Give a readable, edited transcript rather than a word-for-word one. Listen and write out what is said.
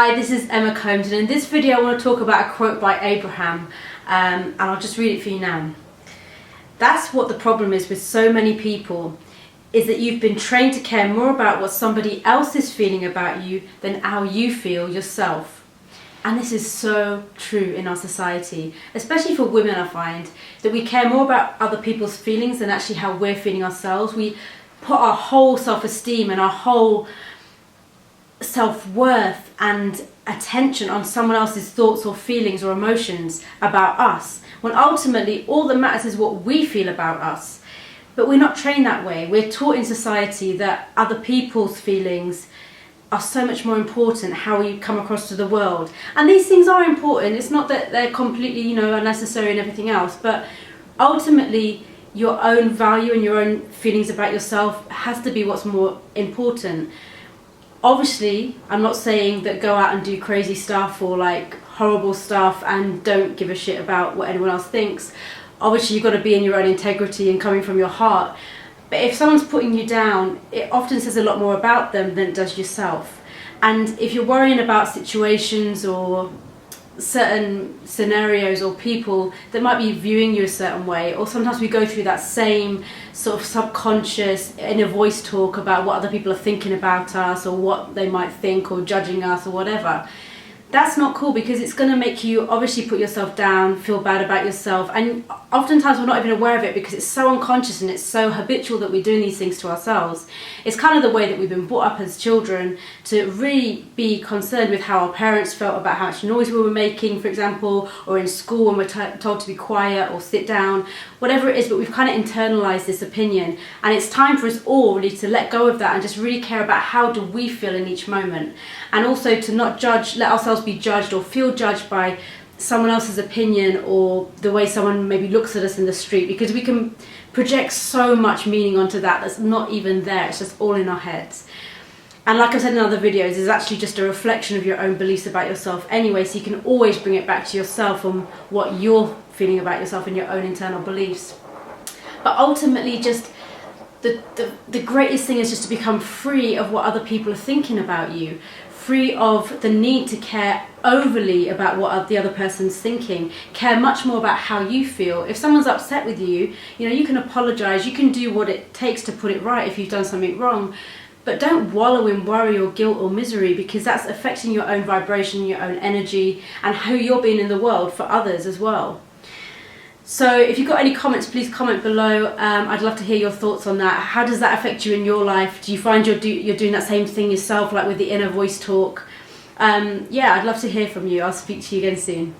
Hi, this is Emma Combs, and in this video I want to talk about a quote by Abraham, and I'll just read it for you now. That's what the problem is with so many people, is that you've been trained to care more about what somebody else is feeling about you than how you feel yourself. And this is so true in our society, especially for women. I find that we care more about other people's feelings than actually how we're feeling ourselves. We put our whole self-esteem and our whole self-worth and attention on someone else's thoughts or feelings or emotions about us, when ultimately all that matters is what we feel about us. But we're not trained that way. We're taught in society that other people's feelings are so much more important, how we come across to the world. And these things are important. It's not that they're completely, unnecessary and everything else, but ultimately your own value and your own feelings about yourself has to be what's more important. Obviously, I'm not saying that go out and do crazy stuff or like horrible stuff and don't give a shit about what anyone else thinks. Obviously, you've got to be in your own integrity and coming from your heart. But if someone's putting you down, it often says a lot more about them than it does yourself. And if you're worrying about situations or certain scenarios or people that might be viewing you a certain way, or sometimes we go through that same sort of subconscious inner voice talk about what other people are thinking about us or what they might think or judging us or whatever. That's not cool, because it's going to make you obviously put yourself down, feel bad about yourself, and oftentimes we're not even aware of it because it's so unconscious and it's so habitual that we're doing these things to ourselves. It's kind of the way that we've been brought up as children, to really be concerned with how our parents felt about how much noise we were making, for example, or in school when we're told to be quiet or sit down, whatever it is, but we've kind of internalized this opinion, and it's time for us all really to let go of that and just really care about how do we feel in each moment, and also to not let ourselves be judged or feel judged by someone else's opinion or the way someone maybe looks at us in the street, because we can project so much meaning onto that's not even there. It's just all in our heads. And like I've said in other videos, it's actually just a reflection of your own beliefs about yourself anyway, so you can always bring it back to yourself on what you're feeling about yourself and your own internal beliefs. But ultimately, just the greatest thing is just to become free of what other people are thinking about you, free of the need to care overly about what the other person's thinking. Care much more about how you feel. If someone's upset with you, you can apologize, you can do what it takes to put it right if you've done something wrong, but don't wallow in worry or guilt or misery, because that's affecting your own vibration, your own energy, and who you're being in the world for others as well. So if you've got any comments, please comment below. I'd love to hear your thoughts on that. How does that affect you in your life? Do you find you're doing that same thing yourself, like with the inner voice talk? Yeah, I'd love to hear from you. I'll speak to you again soon.